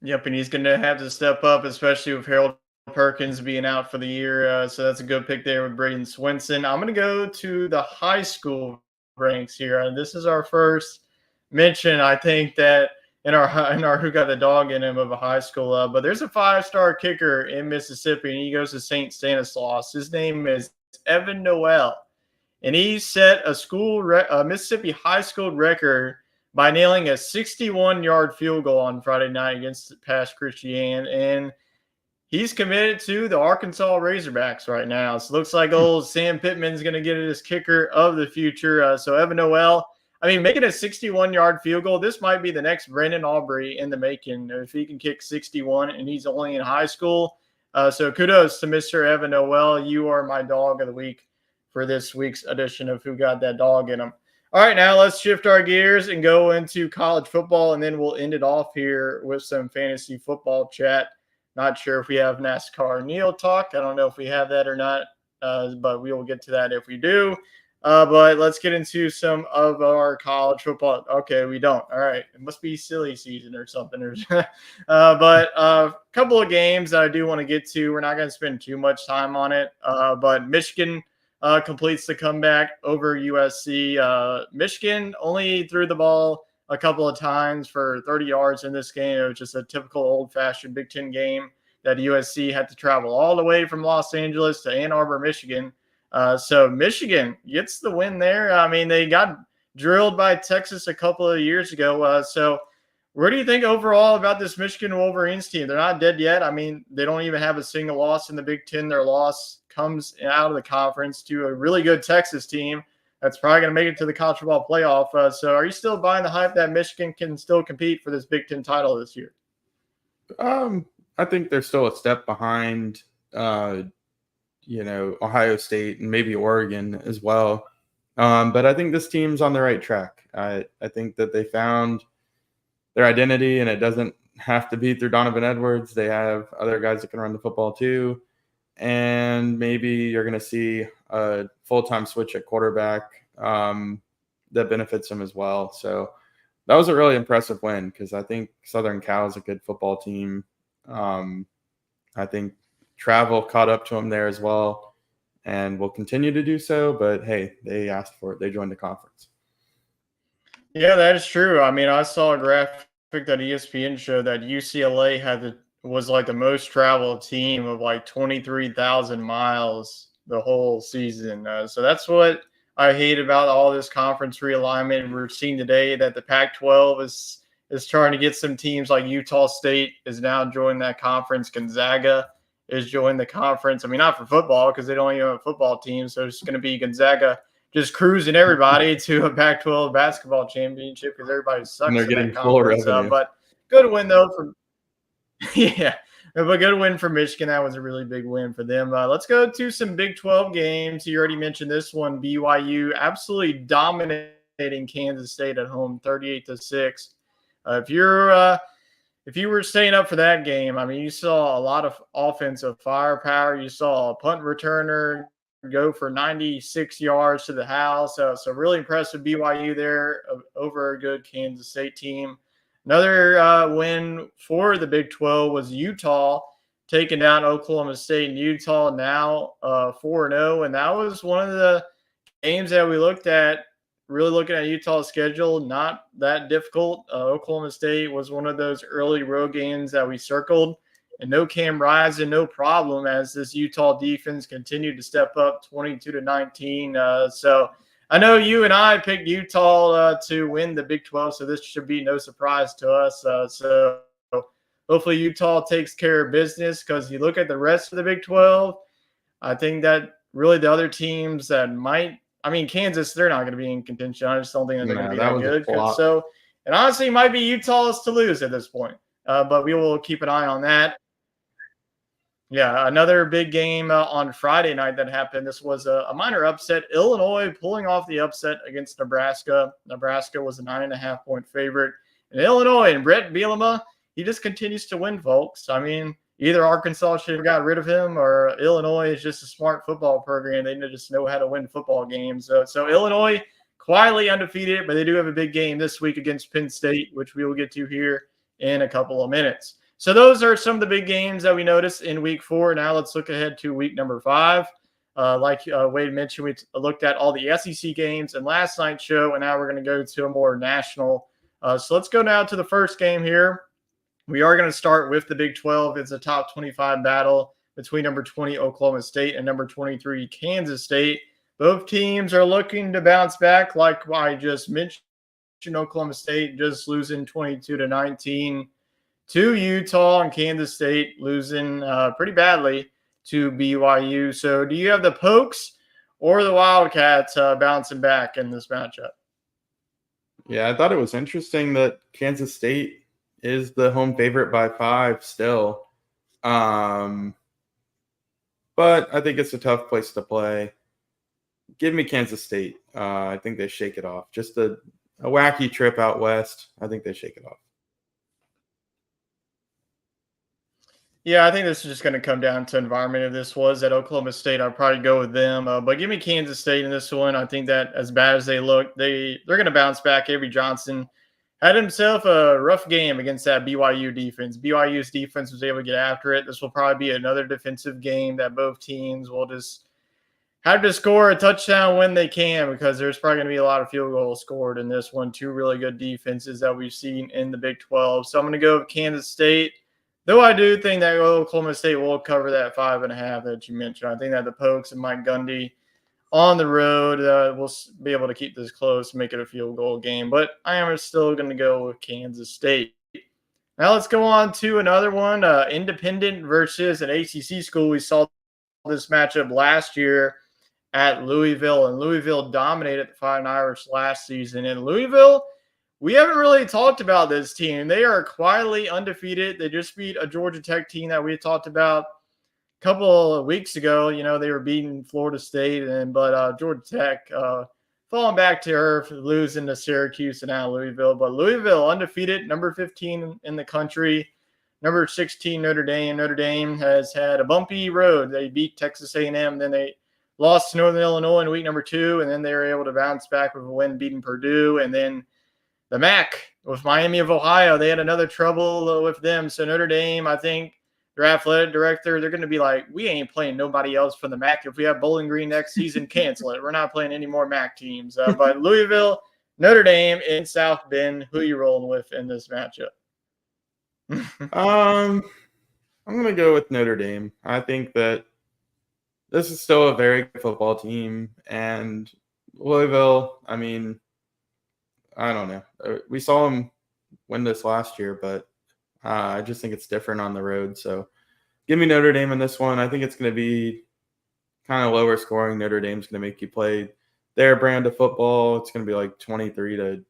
Yep, and he's going to have to step up, especially with Harold Perkins being out for the year. So that's a good pick there with Braden Swinson. I'm going to go to the high school ranks here. And this is our first mention, I think, that in our Who Got the Dog in Him of a high school. But there's a 5-star kicker in Mississippi, and he goes to St. Stanislaus. His name is Evan Noel. and he set a Mississippi high school record by nailing a 61-yard field goal on Friday night against Pass Christian, and he's committed to the Arkansas Razorbacks right now. So it looks like old Sam Pittman's going to get his kicker of the future. So Evan Noel, I mean, making a 61-yard field goal, this might be the next Brendan Aubrey in the making if he can kick 61 and he's only in high school. So kudos to Mr. Evan Noel. You are my dog of the week for this week's edition of Who Got That Dog in Him. All right, now let's shift our gears and go into college football, and then we'll end it off here with some fantasy football chat. Not sure if we have NASCAR Neil talk. I don't know if we have that or not, but we will get to that if we do. But let's get into some of our college football. Okay, we don't. All right. It must be silly season or something. But a couple of games that I do want to get to. We're not going to spend too much time on it. But Michigan completes the comeback over USC. Michigan only threw the ball a couple of times for 30 yards in this game. It was just a typical old-fashioned Big Ten game that USC had to travel all the way from Los Angeles to Ann Arbor, Michigan. So Michigan gets the win there. I mean, they got drilled by Texas a couple of years ago. So where do you think overall about this Michigan Wolverines team? They're not dead yet. I mean, they don't even have a single loss in the Big Ten. Their loss comes out of the conference to a really good Texas team that's probably going to make it to the college football playoff. So are you still buying the hype that Michigan can still compete for this Big Ten title this year? I think they're still a step behind, Ohio State and maybe Oregon as well. But I think this team's on the right track. I think that they found their identity, and it doesn't have to be through Donovan Edwards. They have other guys that can run the football too. And maybe you're going to see a full-time switch at quarterback that benefits them as well. So that was a really impressive win because I think Southern Cal is a good football team. I think travel caught up to them there as well and will continue to do so. But, hey, they asked for it. They joined the conference. Yeah, that is true. I mean, I saw a graphic that ESPN showed that UCLA was like the most traveled team of like 23,000 miles the whole season. So that's what I hate about all this conference realignment. We're seeing today that the Pac-12 is trying to get some teams like Utah State is now joining that conference. Gonzaga is joining the conference. I mean, not for football because they don't even have a football team. So it's going to be Gonzaga just cruising everybody to a Pac-12 basketball championship because everybody sucks. And they're getting full revenue. But good win though from yeah, but good win for Michigan. That was a really big win for them. Let's go to some Big 12 games. You already mentioned this one. BYU absolutely dominating Kansas State at home, 38-6. If you were staying up for that game, I mean, you saw a lot of offensive firepower. You saw a punt returner go for 96 yards to the house. So really impressive BYU there over a good Kansas State team. Another win for the Big 12 was Utah taking down Oklahoma State, and Utah now 4-0. And that was one of the games that we looked at, really looking at Utah's schedule, not that difficult. Oklahoma State was one of those early road games that we circled. And no Cam Rising, no problem, as this Utah defense continued to step up 22-19. So I know you and I picked Utah to win the Big 12, so this should be no surprise to us. So hopefully Utah takes care of business because you look at the rest of the Big 12, I think that really the other teams that might – I mean, Kansas, they're not going to be in contention. I just don't think that they're going to be that good. So, and honestly, it might be Utah's to lose at this point. But we will keep an eye on that. Yeah, another big game on Friday night that happened. This was a minor upset. Illinois pulling off the upset against Nebraska. Nebraska was a 9.5-point favorite. And Illinois and Brett Bielema, he just continues to win, folks. I mean, either Arkansas should have got rid of him or Illinois is just a smart football program. They just know how to win football games. So Illinois quietly undefeated, but they do have a big game this week against Penn State, which we will get to here in a couple of minutes. So those are some of the big games that we noticed in week 4. Now let's look ahead to week number 5. Like Wade mentioned, we looked at all the SEC games in last night's show, and now we're going to go to a more national. So let's go now to the first game here. We are going to start with the Big 12. It's a top 25 battle between number 20 Oklahoma State and number 23 Kansas State. Both teams are looking to bounce back, like I just mentioned. Oklahoma State just losing 22-19 to Utah, and Kansas State losing pretty badly to BYU. So do you have the Pokes or the Wildcats bouncing back in this matchup? Yeah, I thought it was interesting that Kansas State is the home favorite by 5 still. But I think it's a tough place to play. Give me Kansas State. I think they shake it off. Just a wacky trip out west. I think they shake it off. Yeah, I think this is just going to come down to environment. If this was at Oklahoma State, I'd probably go with them. But give me Kansas State in this one. I think that as bad as they look, they're going to bounce back. Avery Johnson had himself a rough game against that BYU defense. BYU's defense was able to get after it. This will probably be another defensive game that both teams will just have to score a touchdown when they can, because there's probably going to be a lot of field goals scored in this one. Two really good defenses that we've seen in the Big 12. So I'm going to go with Kansas State. Though I do think that Oklahoma State will cover that 5.5 that you mentioned. I think that the Pokes and Mike Gundy on the road will be able to keep this close, make it a field goal game. But I am still going to go with Kansas State. Now let's go on to another one, Independent versus an ACC school. We saw this matchup last year at Louisville, and Louisville dominated the Fighting Irish last season. And Louisville, we haven't really talked about this team. They are quietly undefeated. They just beat a Georgia Tech team that we talked about a couple of weeks ago. You know, they were beating Florida State, but Georgia Tech falling back to earth, losing to Syracuse and now Louisville. But Louisville undefeated, number 15 in the country, number 16 Notre Dame. Notre Dame has had a bumpy road. They beat Texas A&M, then they lost to Northern Illinois in week number 2, and then they were able to bounce back with a win beating Purdue, and then the MAC with Miami of Ohio, they had another trouble with them. So Notre Dame, I think their athletic director, they're going to be like, we ain't playing nobody else from the MAC. If we have Bowling Green next season, cancel it. We're not playing any more MAC teams. But Louisville, Notre Dame in South Bend, who are you rolling with in this matchup? I'm going to go with Notre Dame. I think that this is still a very good football team. And Louisville, I mean, I don't know. We saw them win this last year, but I just think it's different on the road. So give me Notre Dame in this one. I think it's going to be kind of lower scoring. Notre Dame's going to make you play their brand of football. It's going to be like 23-17.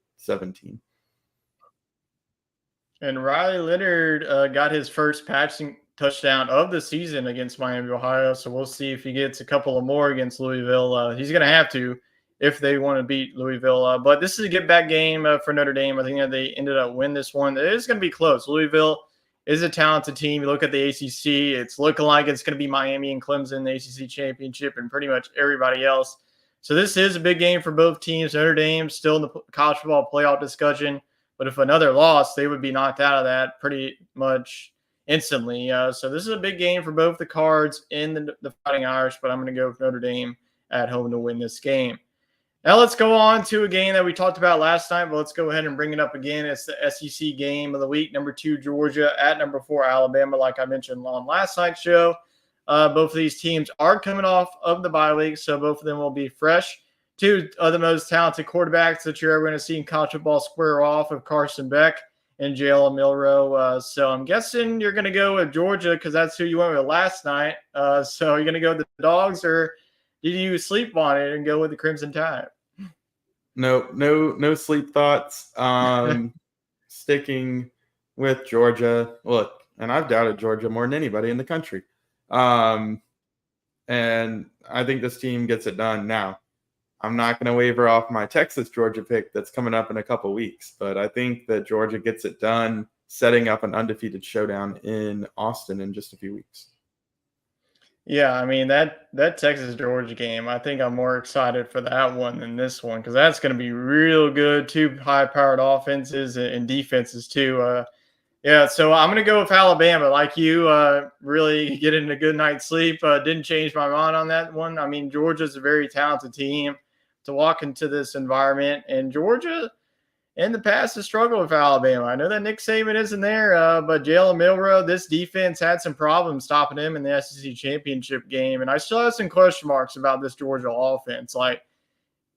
And Riley Leonard got his first passing touchdown of the season against Miami, Ohio. So we'll see if he gets a couple of more against Louisville. He's going to have to if they want to beat Louisville. But this is a get-back game for Notre Dame. I think that they ended up winning this one. It is going to be close. Louisville is a talented team. You look at the ACC, it's looking like it's going to be Miami and Clemson, the ACC championship, and pretty much everybody else. So this is a big game for both teams. Notre Dame still in the college football playoff discussion. But if another loss, they would be knocked out of that pretty much instantly. So this is a big game for both the Cards and the Fighting Irish, but I'm going to go with Notre Dame at home to win this game. Now let's go on to a game that we talked about last night, but let's go ahead and bring it up again. It's the SEC game of the week, number 2 Georgia at number 4 Alabama, like I mentioned on last night's show. Both of these teams are coming off of the bye week, so both of them will be fresh. Two of the most talented quarterbacks that you're ever going to see in college football square off of Carson Beck and Jalen Milroe. So I'm guessing you're going to go with Georgia because that's who you went with last night. So you're going to go with the Dogs, or did you sleep on it and go with the Crimson Tide? No sleep thoughts. Sticking with Georgia. Look, and I've doubted Georgia more than anybody in the country. And I think this team gets it done now. I'm not going to waver off my Texas-Georgia pick that's coming up in a couple weeks, but I think that Georgia gets it done, setting up an undefeated showdown in Austin in just a few weeks. Yeah, I mean, that Texas-Georgia game, I think I'm more excited for that one than this one because that's going to be real good. Two high-powered offenses and defenses too. Yeah, so I'm going to go with Alabama. Like you, really getting a good night's sleep. Didn't change my mind on that one. I mean, Georgia's a very talented team to walk into this environment. And Georgia in the past has struggled with Alabama. I know that Nick Saban isn't there, but Jalen Milroe, this defense had some problems stopping him in the SEC championship game. And I still have some question marks about this Georgia offense. Like,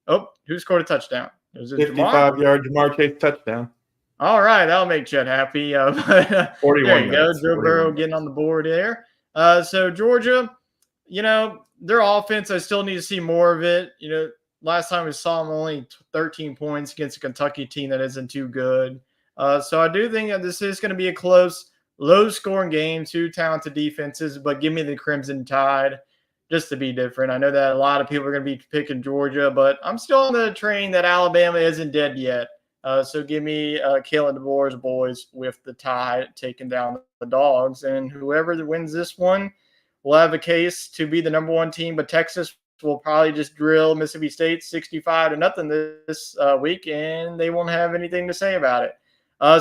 oh, who scored a touchdown? Was it 55-yard Jamar Chase touchdown. All right, that'll make Chet happy. There you go. Joe Burrow getting on the board there. So Georgia, their offense, I still need to see more of it. Last time we saw them only 13 points against a Kentucky team that isn't too good. So I do think that this is going to be a close, low-scoring game, two talented defenses, but give me the Crimson Tide just to be different. I know that a lot of people are going to be picking Georgia, but I'm still on the train that Alabama isn't dead yet. So give me Kalen DeBoer's boys with the Tide taking down the Dogs. And whoever wins this one will have a case to be the number one team, but Texas will probably just drill Mississippi State 65-0 this week, and they won't have anything to say about it.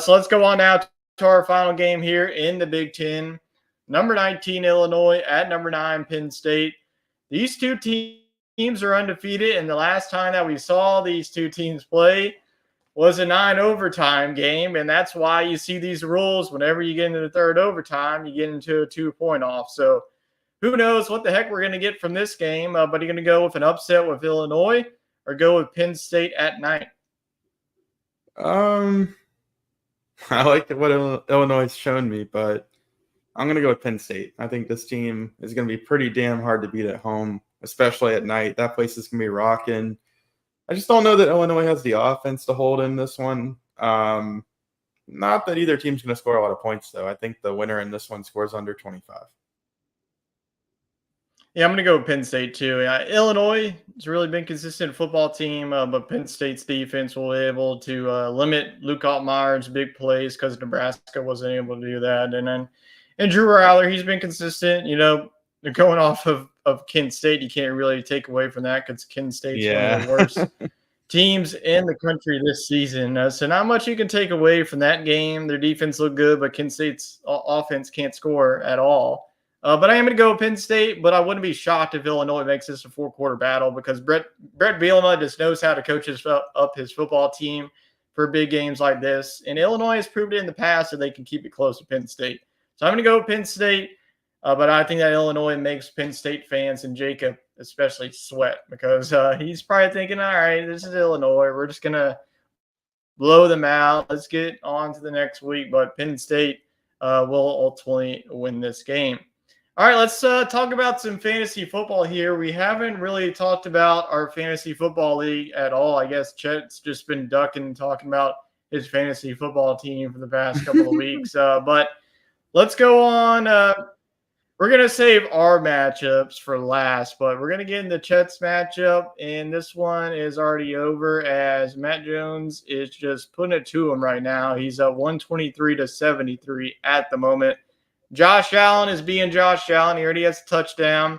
So let's go on now to our final game here in the Big Ten. Number 19, Illinois at number 9, Penn State. These two teams are undefeated, and the last time that we saw these two teams play was a 9 overtime game, and that's why you see these rules. Whenever you get into the third overtime, you get into a 2-point off. So who knows what the heck we're going to get from this game, but are you going to go with an upset with Illinois or go with Penn State at night? I like what Illinois has shown me, but I'm going to go with Penn State. I think this team is going to be pretty damn hard to beat at home, especially at night. That place is going to be rocking. I just don't know that Illinois has the offense to hold in this one. Not that either team's going to score a lot of points, though. I think the winner in this one scores under 25. Yeah, I'm going to go with Penn State, too. Illinois has really been consistent football team, but Penn State's defense will be able to limit Luke Altmaier's big plays because Nebraska wasn't able to do that. And Drew Rowler, he's been consistent. Going off of Kent State, you can't really take away from that because Kent State's one of the worst teams in the country this season. So not much you can take away from that game. Their defense looked good, but Kent State's offense can't score at all. But I am going to go with Penn State, but I wouldn't be shocked if Illinois makes this a 4-quarter battle because Brett Bielema just knows how to coach up his football team for big games like this. And Illinois has proved it in the past that they can keep it close to Penn State. So I'm going to go with Penn State, but I think that Illinois makes Penn State fans and Jacob especially sweat because he's probably thinking, all right, this is Illinois. We're just going to blow them out. Let's get on to the next week. But Penn State will ultimately win this game. All right, let's talk about some fantasy football here. We haven't really talked about our fantasy football league at all. I guess Chet's just been ducking talking about his fantasy football team for the past couple of weeks. But let's go on. We're going to save our matchups for last, but we're going to get into Chet's matchup, and this one is already over as Matt Jones is just putting it to him right now. He's at 123-73 at the moment. Josh Allen is being Josh Allen. He already has a touchdown.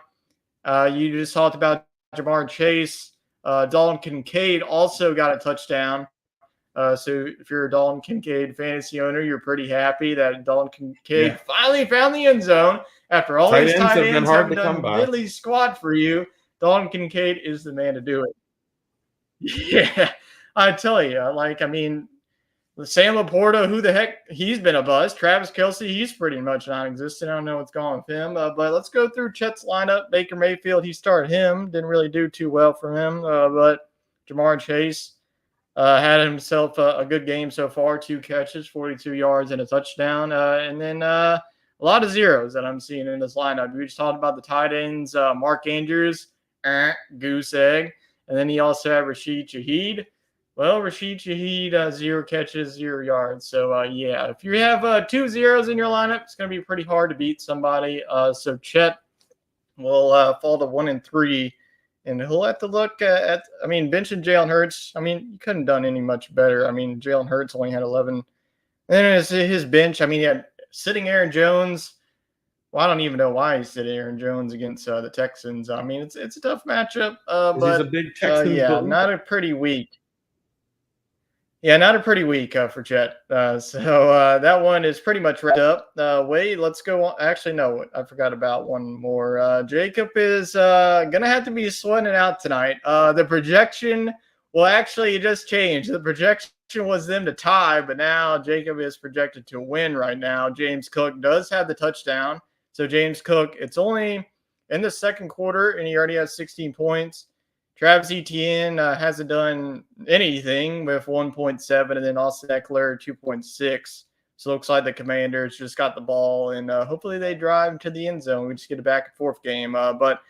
You just talked about Jamar Chase. Dalton Kincaid also got a touchdown. So if you're a Dalton Kincaid fantasy owner, you're pretty happy that Dalton Kincaid finally found the end zone after all these tight ends have done diddly squat for you. Dalton Kincaid is the man to do it. Yeah, I tell you, Sam Laporta, who the heck, he's been a bust. Travis Kelce, he's pretty much non-existent. I don't know what's going on with him. But let's go through Chet's lineup. Baker Mayfield, he started him. Didn't really do too well for him. But Jamar Chase had himself a good game so far. 2 catches, 42 yards, and a touchdown. And then a lot of zeros that I'm seeing in this lineup. We just talked about the tight ends. Mark Andrews, goose egg. And then he also had Rashid Shaheed. Well, Rashid Shaheed, 0 catches, 0 yards. So, if you have 2 zeros in your lineup, it's going to be pretty hard to beat somebody. So, Chet will fall to 1-3, and he'll have to look benching Jalen Hurts. You couldn't have done any much better. Jalen Hurts only had 11. And then his bench, he had sitting Aaron Jones. Well, I don't even know why he's sitting Aaron Jones against the Texans. It's a tough matchup. But he's a big Texans not a pretty week. Yeah, not a pretty week for Chet. So that one is pretty much wrapped up. Wade, let's go on. Actually, no, I forgot about one more. Jacob is going to have to be sweating it out tonight. The projection Well, actually, it just changed. The projection was them to tie, but now Jacob is projected to win right now. James Cook does have the touchdown. So James Cook, it's only in the second quarter, and he already has 16 points. Travis Etienne hasn't done anything with 1.7, and then Austin Eckler 2.6. So it looks like the Commanders just got the ball, and hopefully they drive to the end zone. We just get a back and forth game. But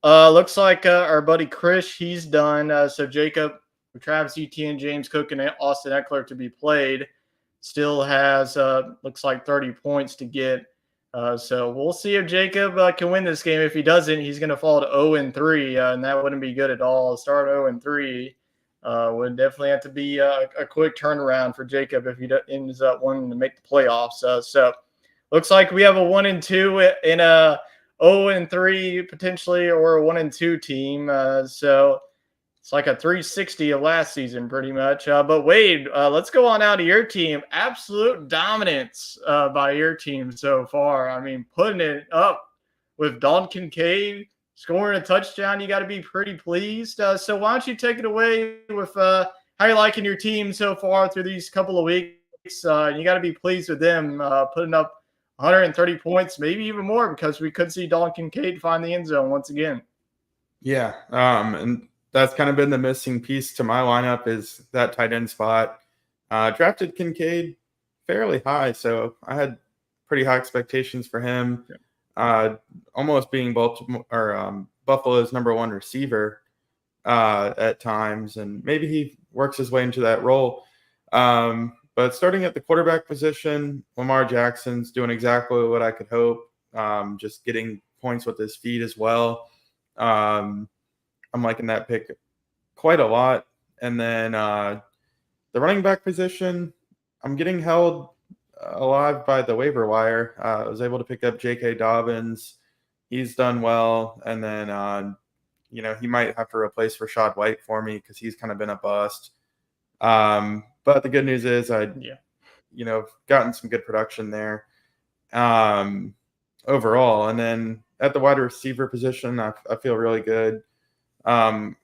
looks like our buddy Chris, he's done. So Jacob, Travis Etienne, James Cook, and Austin Eckler to be played still has, looks like 30 points to get. So we'll see if Jacob can win this game. If he doesn't, he's going to fall to 0-3, and that wouldn't be good at all. Start 0-3 would definitely have to be a quick turnaround for Jacob if he ends up wanting to make the playoffs. So looks like we have a 1-2 in a 0-3 potentially, or a 1-2 team. So it's like a 360 of last season, pretty much. But Wade, let's go on out to your team. Absolute dominance by your team so far. I mean, putting it up with Dalton Kincaid scoring a touchdown. You got to be pretty pleased. So why don't you take it away with how you're liking your team so far through these couple of weeks? You got to be pleased with them putting up 130 points, maybe even more, because we could see Dalton Kincaid find the end zone once again. Yeah, and that's kind of been the missing piece to my lineup is that tight end spot. Drafted Kincaid fairly high, so I had pretty high expectations for him. Almost being Buffalo's number one receiver at times, and maybe he works his way into that role. But starting at the quarterback position, Lamar Jackson's doing exactly what I could hope, just getting points with his feet as well. I'm liking that pick quite a lot. And then the running back position, I'm getting held alive by the waiver wire. I was able to pick up J.K. Dobbins. He's done well. And then, he might have to replace Rachaad White for me because he's kind of been a bust. But the good news is gotten some good production there overall. And then at the wide receiver position, I feel really good at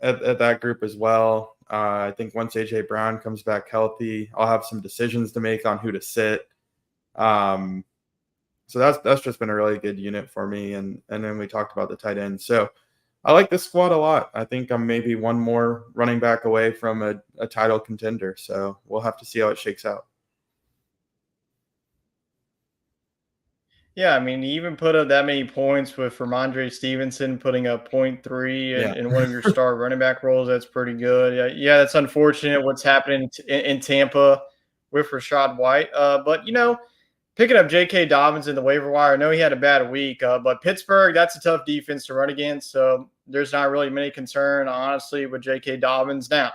that group as well. I think once A.J. Brown comes back healthy, I'll have some decisions to make on who to sit. So that's just been a really good unit for me. And then we talked about the tight end. So I like this squad a lot. I think I'm maybe one more running back away from a title contender. So we'll have to see how it shakes out. Yeah, I mean, you even put up that many points with Ramondre Stevenson putting up 0.3 in one of your star running back roles. That's pretty good. Yeah, that's unfortunate what's happening in Tampa with Rachaad White. But, picking up J.K. Dobbins in the waiver wire, I know he had a bad week, but Pittsburgh, that's a tough defense to run against. So there's not really many concern, honestly, with J.K. Dobbins. Now,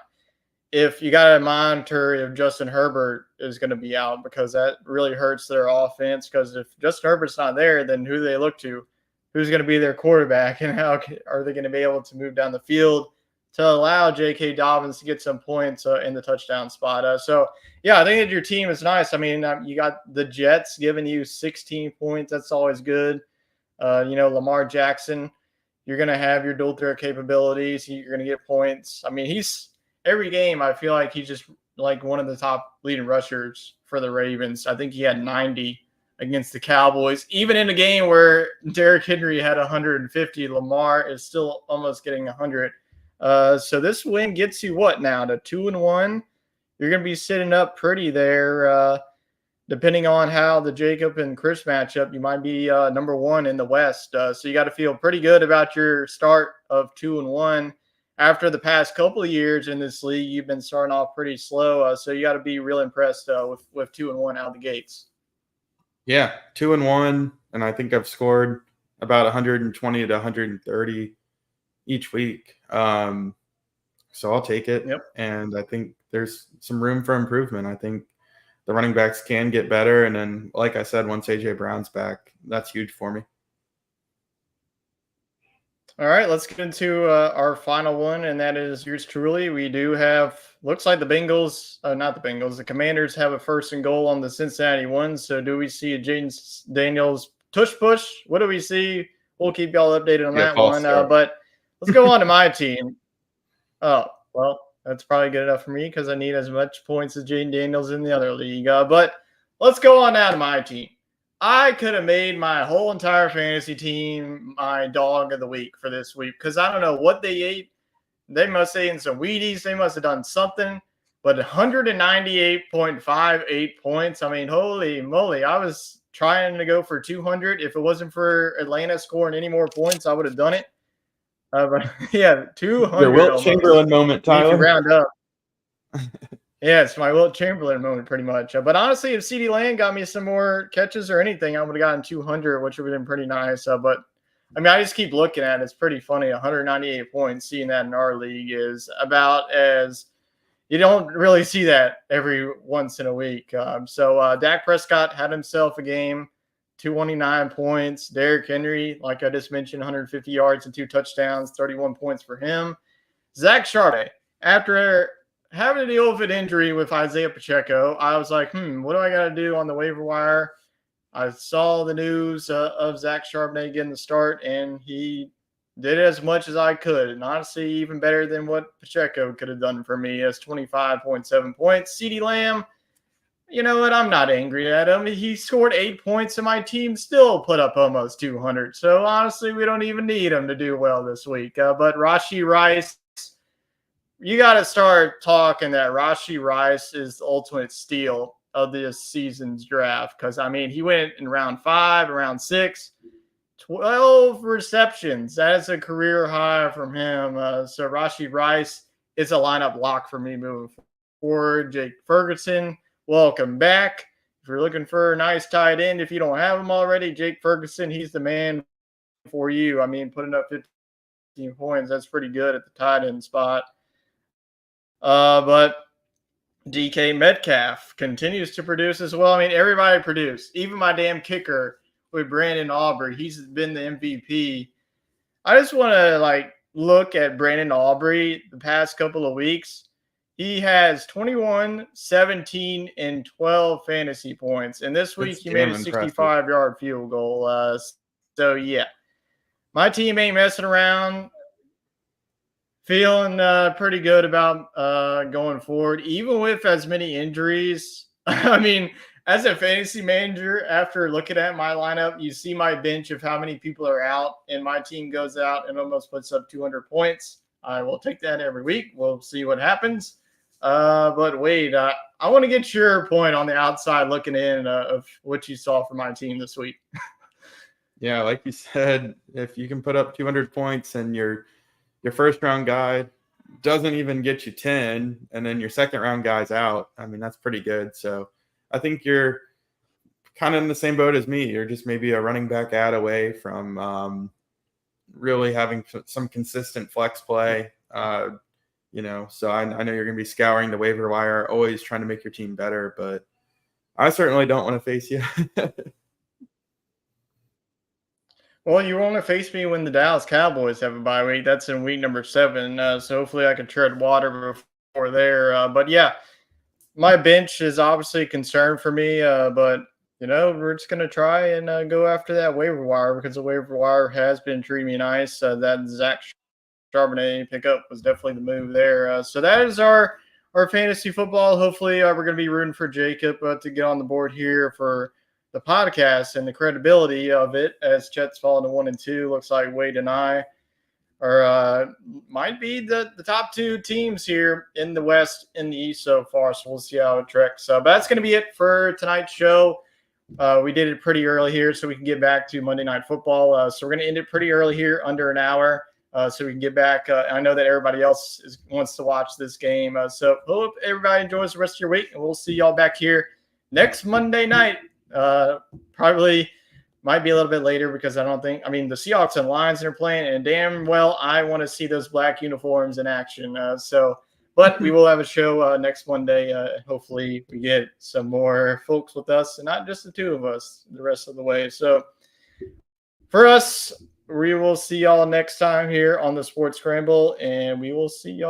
if you got to monitor if Justin Herbert is going to be out, because that really hurts their offense. Because if Justin Herbert's not there, then who do they look to? Who's going to be their quarterback, and how are they going to be able to move down the field to allow J.K. Dobbins to get some points in the touchdown spot? I think that your team is nice. I mean, you got the Jets giving you 16 points. That's always good. Lamar Jackson, you're going to have your dual threat capabilities. You're going to get points. I mean, every game, I feel like he's just like one of the top leading rushers for the Ravens. I think he had 90 against the Cowboys. Even in a game where Derrick Henry had 150, Lamar is still almost getting 100. So this win gets you what now? To 2-1? You're going to be sitting up pretty there. Depending on how the Jacob and Chris matchup, you might be number one in the West. So you got to feel pretty good about your start of 2-1. After the past couple of years in this league, you've been starting off pretty slow. So you got to be real impressed with 2-1 out of the gates. Yeah, 2-1. And I think I've scored about 120 to 130 each week. So I'll take it. Yep. And I think there's some room for improvement. I think the running backs can get better. And then, like I said, once A.J. Brown's back, that's huge for me. All right, let's get into our final one, and that is yours truly. We do have, looks like the the Commanders have a 1st and goal on the Cincinnati one. So do we see a Jaden Daniels tush push? What do we see? We'll keep y'all updated on that one. But let's go on to my team. Oh, well, That's probably good enough for me because I need as much points as Jaden Daniels in the other league. But let's go on now to my team. I could have made my whole entire fantasy team my dog of the week for this week because I don't know what they ate. They must have eaten some Wheaties. They must have done something. But 198.58 points. I mean, holy moly. I was trying to go for 200. If it wasn't for Atlanta scoring any more points, I would have done it. But yeah, 200. Your Wilt almost. Chamberlain moment, Tyler. If you round up. Yeah, it's my Wilt Chamberlain moment pretty much. But honestly, if CeeDee Lamb got me some more catches or anything, I would have gotten 200, which would have been pretty nice. But I mean, I just keep looking at it. It's pretty funny. 198 points, seeing that in our league is about as you don't really see that every once in a week. So Dak Prescott had himself a game, 229 points. Derrick Henry, like I just mentioned, 150 yards and 2 touchdowns, 31 points for him. Zach Charbonnet, after having to deal with an injury with Isaiah Pacheco, I was like, what do I got to do on the waiver wire? I saw the news of Zach Charbonnet getting the start, and he did as much as I could. And honestly, even better than what Pacheco could have done for me as 25.7 points. CeeDee Lamb, you know what? I'm not angry at him. He scored 8 points, and my team still put up almost 200. So honestly, we don't even need him to do well this week. But Rashee Rice, you got to start talking that Rashee Rice is the ultimate steal of this season's draft. Because, I mean, he went in round 5, round 6, 12 receptions. That is a career high from him. So Rashee Rice is a lineup lock for me moving forward. Jake Ferguson, welcome back. If you're looking for a nice tight end, if you don't have him already, Jake Ferguson, he's the man for you. I mean, putting up 15 points, that's pretty good at the tight end spot. But DK Metcalf continues to produce as well. I mean, everybody produced. Even my damn kicker with Brandon Aubrey, he's been the MVP. I just want to look at Brandon Aubrey the past couple of weeks. He has 21, 17, and 12 fantasy points. And this week he made a 65-yard field goal. So, yeah, my team ain't messing around. Feeling pretty good about going forward, even with as many injuries. I mean, as a fantasy manager, after looking at my lineup, you see my bench of how many people are out, and my team goes out and almost puts up 200 points. I will take that every week. We'll see what happens. But Wade, I want to get your point on the outside looking in of what you saw from my team this week. Yeah, like you said, if you can put up 200 points and your first round guy doesn't even get you 10, and then your second round guy's out, I mean, that's pretty good. So I think you're kind of in the same boat as me. You're just maybe a running back ad away from really having some consistent flex play. So I know you're going to be scouring the waiver wire, always trying to make your team better, but I certainly don't want to face you. Well, you want to face me when the Dallas Cowboys have a bye week. That's in week number 7. So hopefully I can tread water before there. But yeah, my bench is obviously a concern for me. But, we're just going to try and go after that waiver wire because the waiver wire has been treating me nice. That Zach Charbonnet pickup was definitely the move there. So that is our fantasy football. Hopefully we're going to be rooting for Jacob to get on the board here for the podcast and the credibility of it, as Chet's fallen to 1 and 2. Looks like Wade and I are might be the top 2 teams here in the West and the East so far. So we'll see how it treks. But that's going to be it for tonight's show. We did it pretty early here so we can get back to Monday Night Football. So we're going to end it pretty early here, under an hour, so we can get back. I know that everybody else wants to watch this game. So hope everybody enjoys the rest of your week, and we'll see y'all back here next Monday night. Probably might be a little bit later because the Seahawks and Lions are playing, and damn well I want to see those black uniforms in action. But we will have a show next Monday. Hopefully we get some more folks with us and not just the 2 of us the rest of the way. So for us, we will see y'all next time here on the Sports Scramble, and we will see y'all